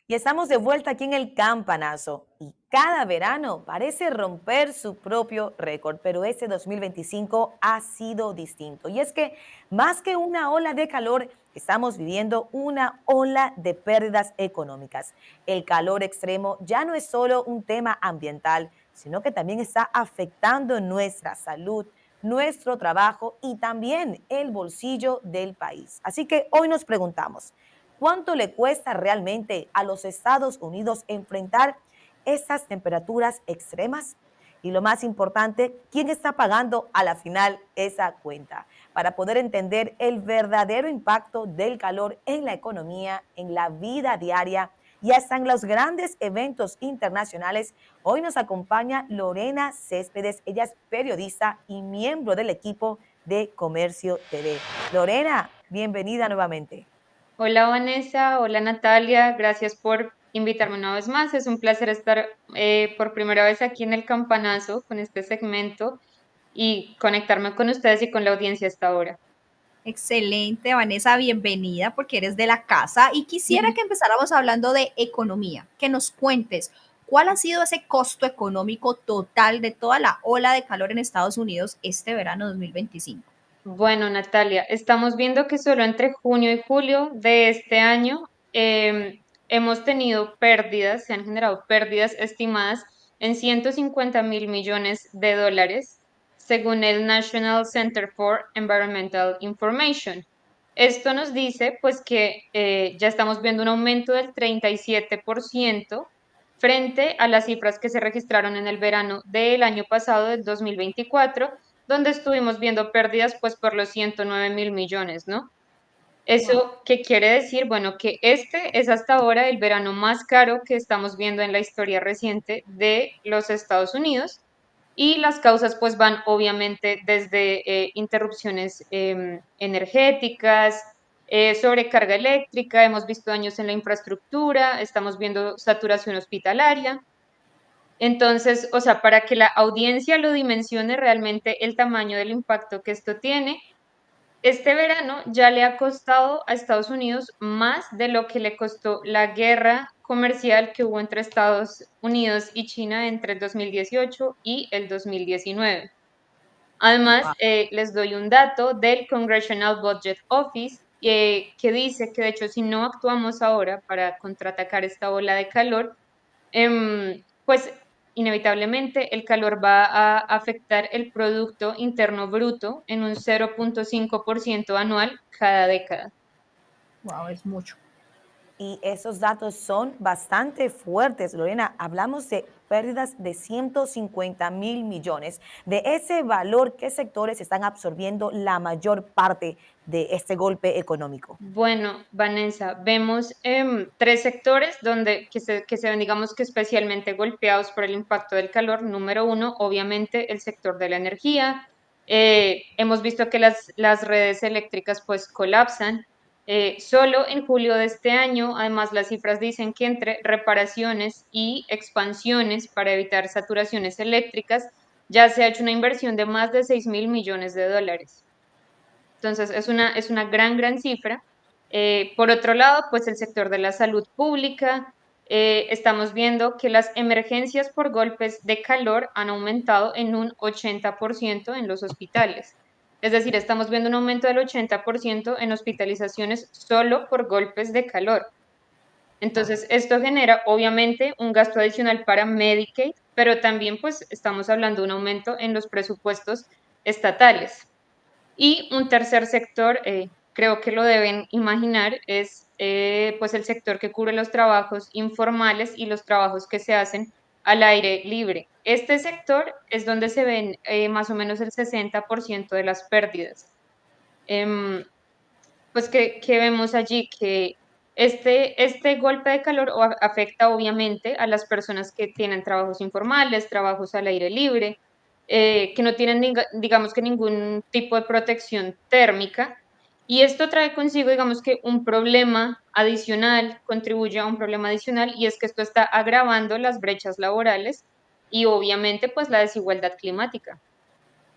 Y estamos de vuelta aquí en el campanazo. Y cada verano parece romper su propio récord, pero este 2025 ha sido distinto. Y es que más que una ola de calor, estamos viviendo una ola de pérdidas económicas. El calor extremo ya no es solo un tema ambiental, sino que también está afectando nuestra salud, nuestro trabajo y también el bolsillo del país. Así que hoy nos preguntamos, ¿cuánto le cuesta realmente a los Estados Unidos enfrentar estas temperaturas extremas? Y lo más importante, ¿quién está pagando a la final esa cuenta? Para poder entender el verdadero impacto del calor en la economía, en la vida diaria y hasta en los grandes eventos internacionales, hoy nos acompaña Lorena Céspedes. Ella es periodista y miembro del equipo de Comercio TV. Lorena, bienvenida nuevamente. Hola Vanessa, hola Natalia, gracias por invitarme una vez más. Es un placer estar por primera vez aquí en el Campanazo con este segmento y conectarme con ustedes y con la audiencia hasta ahora. Excelente, Vanessa, bienvenida porque eres de la casa y quisiera que empezáramos hablando de economía, que nos cuentes cuál ha sido ese costo económico total de toda la ola de calor en Estados Unidos este verano 2025. Bueno, Natalia, estamos viendo que solo entre junio y julio de este año hemos tenido pérdidas, se han generado pérdidas estimadas en 150.000 millones de dólares, según el National Center for Environmental Information. Esto nos dice pues que ya estamos viendo un aumento del 37% frente a las cifras que se registraron en el verano del año pasado, del 2024, donde estuvimos viendo pérdidas pues por los 109.000 millones, ¿no? Wow. ¿Eso qué quiere decir? Bueno, que este es hasta ahora el verano más caro que estamos viendo en la historia reciente de los Estados Unidos, y las causas pues van obviamente desde interrupciones energéticas, sobrecarga eléctrica, hemos visto daños en la infraestructura, estamos viendo saturación hospitalaria. Entonces, o sea, para que la audiencia lo dimensione realmente el tamaño del impacto que esto tiene, este verano ya le ha costado a Estados Unidos más de lo que le costó la guerra comercial que hubo entre Estados Unidos y China entre el 2018 y el 2019. Además, les doy un dato del Congressional Budget Office que dice que de hecho si no actuamos ahora para contraatacar esta ola de calor, pues inevitablemente el calor va a afectar el Producto Interno Bruto en un 0,5% anual cada década. Wow, es mucho. Y esos datos son bastante fuertes, Lorena. Hablamos de pérdidas de 150.000 millones. De ese valor, ¿qué sectores están absorbiendo la mayor parte de este golpe económico? Bueno, Vanessa, vemos tres sectores que se ven, digamos que especialmente golpeados por el impacto del calor. Número uno, obviamente, el sector de la energía. Hemos visto que las redes eléctricas pues colapsan. Solo en julio de este año, además, las cifras dicen que entre reparaciones y expansiones para evitar saturaciones eléctricas, ya se ha hecho una inversión de más de 6.000 millones de dólares. Entonces, es una gran, gran cifra. Por otro lado, pues el sector de la salud pública, estamos viendo que las emergencias por golpes de calor han aumentado en un 80% en los hospitales. Es decir, estamos viendo un aumento del 80% en hospitalizaciones solo por golpes de calor. Wow. Entonces, esto genera obviamente un gasto adicional para Medicaid, pero también pues estamos hablando de un aumento en los presupuestos estatales. Y un tercer sector, creo que lo deben imaginar, es pues el sector que cubre los trabajos informales y los trabajos que se hacen al aire libre. Este sector es donde se ven más o menos el 60% de las pérdidas. Em, pues que vemos allí que este golpe de calor afecta obviamente a las personas que tienen trabajos informales, trabajos al aire libre, que no tienen, digamos que ningún tipo de protección térmica. Y esto trae consigo, digamos que un problema adicional, contribuye a un problema adicional, y es que esto está agravando las brechas laborales y obviamente pues la desigualdad climática.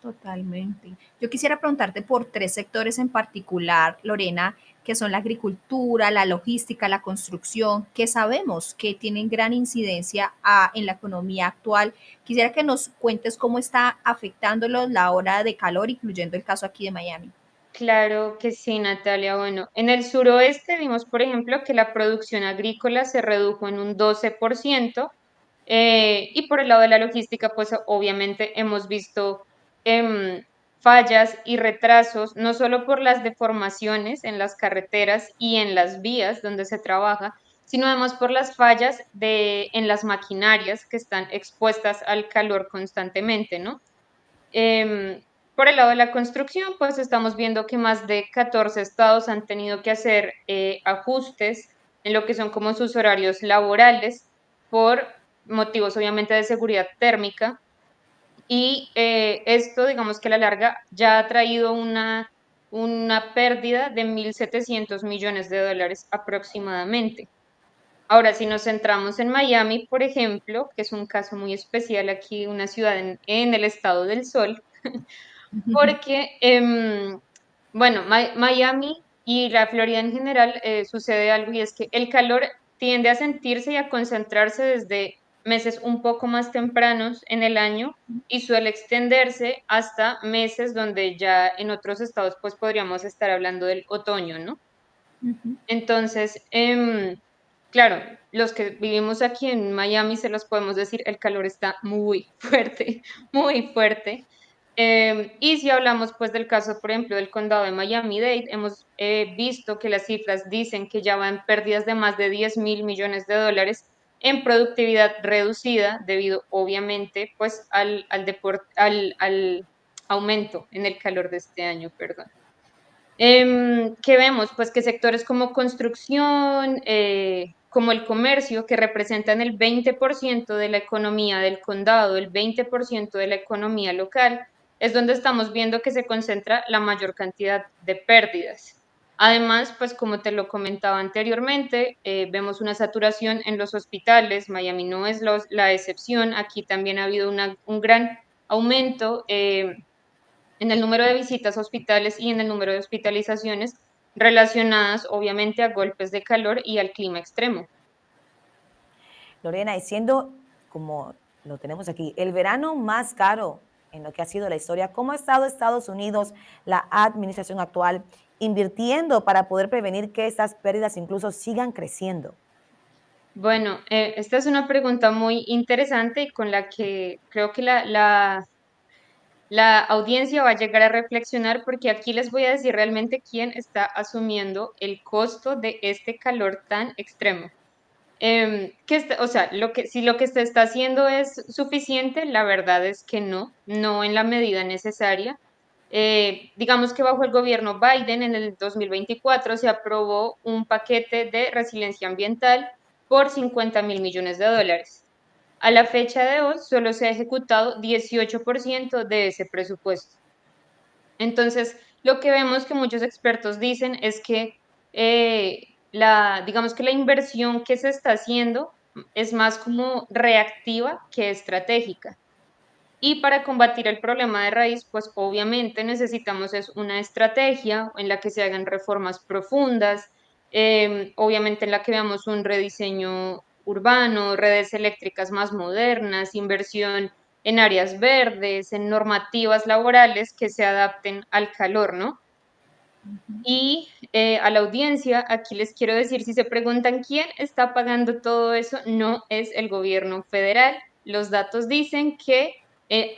Totalmente. Yo quisiera preguntarte por tres sectores en particular, Lorena. que son la agricultura, la logística, la construcción, que sabemos que tienen gran incidencia en la economía actual. Quisiera que nos cuentes cómo está afectándolos la hora de calor, incluyendo el caso aquí de Miami. Claro que sí, Natalia. Bueno, en el suroeste vimos, por ejemplo, que la producción agrícola se redujo en un 12%, y por el lado de la logística, pues obviamente hemos visto em, fallas y retrasos, no solo por las deformaciones en las carreteras y en las vías donde se trabaja, sino además por las fallas en las maquinarias que están expuestas al calor constantemente, ¿no? Em, por el lado de la construcción, pues estamos viendo que más de 14 estados han tenido que hacer ajustes en lo que son como sus horarios laborales por motivos obviamente de seguridad térmica. Y esto, digamos que a la larga, ya ha traído una pérdida de 1.700 millones de dólares aproximadamente. Ahora, si nos centramos en Miami, por ejemplo, que es un caso muy especial aquí, una ciudad en el estado del sol, porque, bueno, Miami y la Florida en general sucede algo y es que el calor tiende a sentirse y a concentrarse desde meses un poco más tempranos en el año y suele extenderse hasta meses donde ya en otros estados pues podríamos estar hablando del otoño, ¿no? Entonces, claro, los que vivimos aquí en Miami se los podemos decir, el calor está muy fuerte, muy fuerte. Y si hablamos pues del caso, por ejemplo, del condado de Miami-Dade, hemos visto que las cifras dicen que ya van pérdidas de más de 10.000 millones de dólares en productividad reducida debido obviamente pues al aumento en el calor de este año, perdón. ¿Qué vemos? Pues que sectores como construcción, como el comercio, que representan el 20% de la economía del condado, el 20% de la economía local, es donde estamos viendo que se concentra la mayor cantidad de pérdidas. Además, pues como te lo comentaba anteriormente, vemos una saturación en los hospitales. Miami no es la excepción. Aquí también ha habido un gran aumento. En el número de visitas a hospitales y en el número de hospitalizaciones relacionadas obviamente a golpes de calor y al clima extremo. Lorena, y siendo como lo tenemos aquí, el verano más caro en lo que ha sido la historia, ¿cómo ha estado Estados Unidos, la administración actual, invirtiendo para poder prevenir que estas pérdidas incluso sigan creciendo? Bueno, esta es una pregunta muy interesante y con la que creo que la audiencia va a llegar a reflexionar porque aquí les voy a decir realmente quién está asumiendo el costo de este calor tan extremo. O sea, si lo que se está haciendo es suficiente, la verdad es que no, no en la medida necesaria. Digamos que bajo el gobierno Biden en el 2024 se aprobó un paquete de resiliencia ambiental por 50.000 millones de dólares. A la fecha de hoy solo se ha ejecutado 18% de ese presupuesto. Entonces, lo que vemos que muchos expertos dicen es que digamos que la inversión que se está haciendo es más como reactiva que estratégica. Y para combatir el problema de raíz, pues obviamente necesitamos es una estrategia en la que se hagan reformas profundas, obviamente en la que veamos un rediseño urbano, redes eléctricas más modernas, inversión en áreas verdes, en normativas laborales que se adapten al calor, ¿no? Y a la audiencia, aquí les quiero decir, si se preguntan quién está pagando todo eso, no es el gobierno federal. Los datos dicen que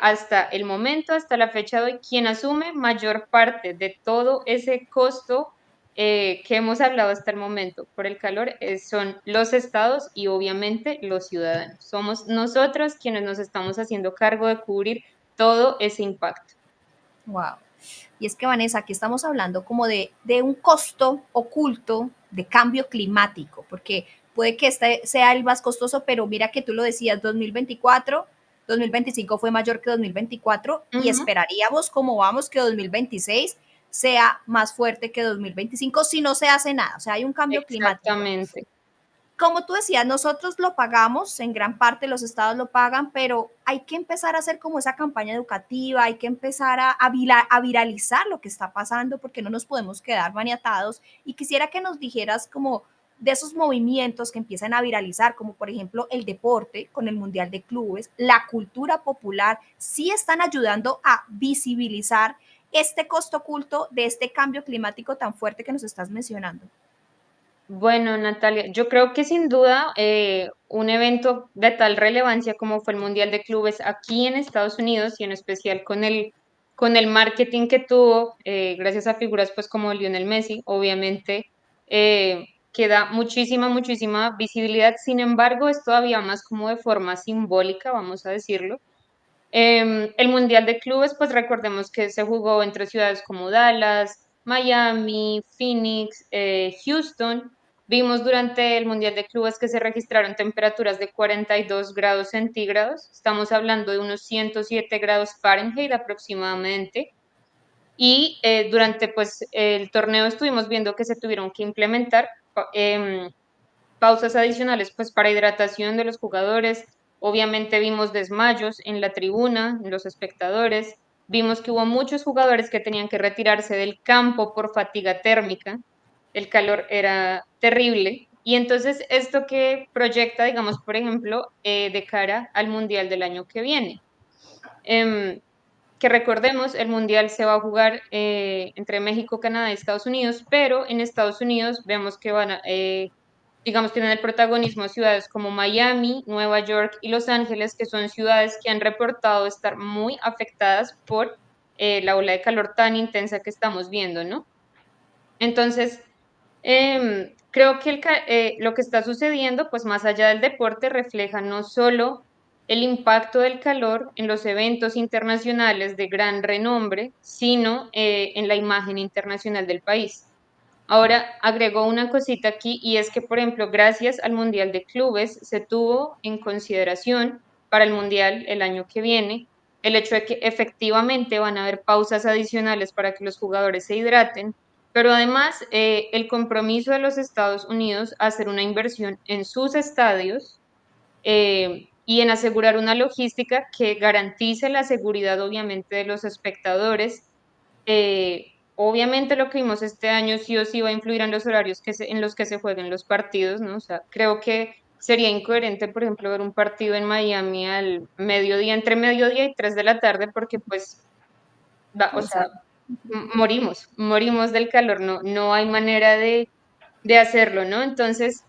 hasta el momento, hasta la fecha de hoy, quien asume mayor parte de todo ese costo que hemos hablado hasta el momento por el calor son los estados y obviamente los ciudadanos. Somos nosotros quienes nos estamos haciendo cargo de cubrir todo ese impacto. Wow. Y es que, Vanessa, aquí estamos hablando como de un costo oculto de cambio climático, porque puede que este sea el más costoso, pero mira que tú lo decías, 2024, 2025 fue mayor que 2024 y Ujú. esperaríamos como vamos que 2026 sea más fuerte que 2025 si no se hace nada, o sea, hay un cambio climático. Exactamente. como tú decías, nosotros lo pagamos, en gran parte los estados lo pagan, pero hay que empezar a hacer como esa campaña educativa, hay que empezar a viralizar lo que está pasando porque no nos podemos quedar maniatados. Y quisiera que nos dijeras como de esos movimientos que empiezan a viralizar, como por ejemplo el deporte con el Mundial de Clubes, la cultura popular, sí están ayudando a visibilizar este costo oculto de este cambio climático tan fuerte que nos estás mencionando. Bueno, Natalia, yo creo que sin duda un evento de tal relevancia como fue el Mundial de Clubes aquí en Estados Unidos y en especial con el marketing que tuvo, gracias a figuras pues como Lionel Messi, obviamente que da muchísima, muchísima visibilidad. Sin embargo, es todavía más como de forma simbólica, vamos a decirlo. El Mundial de Clubes, pues recordemos que se jugó entre ciudades como Dallas, Miami, Phoenix, Houston. Vimos durante el Mundial de Clubes que se registraron temperaturas de 42 grados centígrados. Estamos hablando de unos 107 grados Fahrenheit aproximadamente. Y durante pues el torneo estuvimos viendo que se tuvieron que implementar pausas adicionales pues para hidratación de los jugadores. Obviamente vimos desmayos en la tribuna, en los espectadores. Vimos que hubo muchos jugadores que tenían que retirarse del campo por fatiga térmica. El calor era terrible. Y entonces esto que proyecta, digamos, por ejemplo, de cara al Mundial del año que viene. Em, que recordemos, el Mundial se va a jugar entre México, Canadá y Estados Unidos, pero en Estados Unidos vemos que van a, digamos, tienen el protagonismo ciudades como Miami, Nueva York y Los Ángeles, que son ciudades que han reportado estar muy afectadas por la ola de calor tan intensa que estamos viendo, ¿no? Entonces, creo que lo que está sucediendo, pues más allá del deporte, refleja no solo el impacto del calor en los eventos internacionales de gran renombre, sino en la imagen internacional del país. Ahora agregó una cosita aquí y es que, por ejemplo, gracias al Mundial de Clubes se tuvo en consideración para el Mundial el año que viene el hecho de que efectivamente van a haber pausas adicionales para que los jugadores se hidraten, pero además el compromiso de los Estados Unidos a hacer una inversión en sus estadios y en asegurar una logística que garantice la seguridad, obviamente, de los espectadores. Obviamente lo que vimos este año sí o sí va a influir en los horarios en los que se jueguen los partidos, ¿no? O sea, creo que sería incoherente, por ejemplo, ver un partido en Miami al mediodía, entre mediodía y 3 de la tarde, porque pues, o sea, Exacto. morimos del calor, no hay manera de hacerlo, ¿no? Entonces,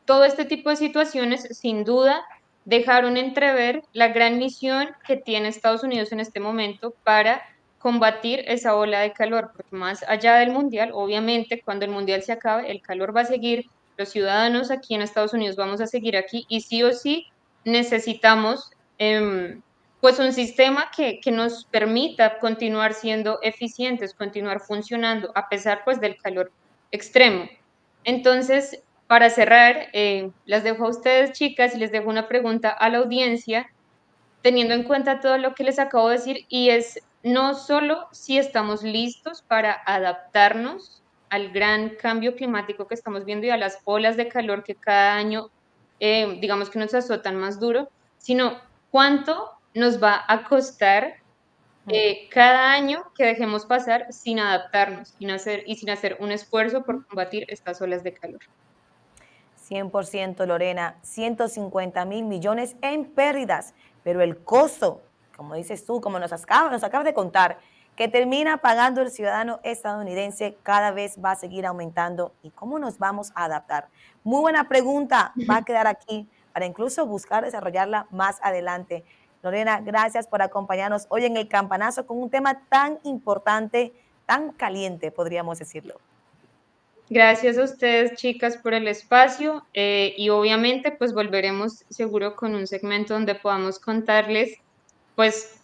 todo este tipo de situaciones, sin duda, dejaron entrever la gran misión que tiene Estados Unidos en este momento para combatir esa ola de calor, porque más allá del mundial, obviamente, cuando el mundial se acabe, el calor va a seguir, los ciudadanos aquí en Estados Unidos vamos a seguir aquí y sí o sí necesitamos pues un sistema que nos permita continuar siendo eficientes, continuar funcionando a pesar pues del calor extremo. Entonces, para cerrar, las dejo a ustedes, chicas, y les dejo una pregunta a la audiencia, teniendo en cuenta todo lo que les acabo de decir, y es no solo si estamos listos para adaptarnos al gran cambio climático que estamos viendo y a las olas de calor que cada año, digamos que nos azotan más duro, sino cuánto nos va a costar cada año que dejemos pasar sin adaptarnos sin hacer un esfuerzo por combatir estas olas de calor. 100% Lorena, 150.000 millones en pérdidas, pero el costo, como dices tú, como nos acabas de contar, que termina pagando el ciudadano estadounidense cada vez va a seguir aumentando. ¿Y cómo nos vamos a adaptar? Muy buena pregunta, va a quedar aquí para incluso buscar desarrollarla más adelante. Lorena, gracias por acompañarnos hoy en el campanazo con un tema tan importante, tan caliente, podríamos decirlo. Gracias a ustedes, chicas, por el espacio y obviamente pues volveremos seguro con un segmento donde podamos contarles pues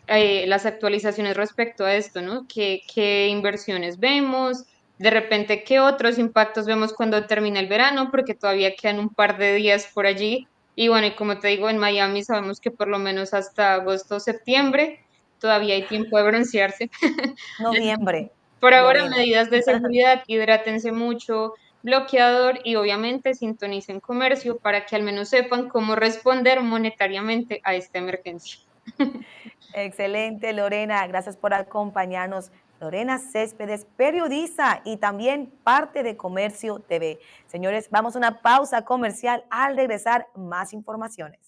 las actualizaciones respecto a esto, ¿no? ¿Qué inversiones vemos? De repente, ¿qué otros impactos vemos cuando termina el verano? Porque todavía quedan un par de días por allí. Y bueno, y como te digo, en Miami sabemos que por lo menos hasta agosto o septiembre todavía hay tiempo de broncearse. Noviembre, Por ahora, Lorena. medidas de seguridad, hidrátense mucho, bloqueador y obviamente sintonicen comercio para que al menos sepan cómo responder monetariamente a esta emergencia. Excelente, Lorena. Gracias por acompañarnos. Lorena Céspedes, periodista y también parte de Comercio TV. Señores, vamos a una pausa comercial. Al regresar, más informaciones.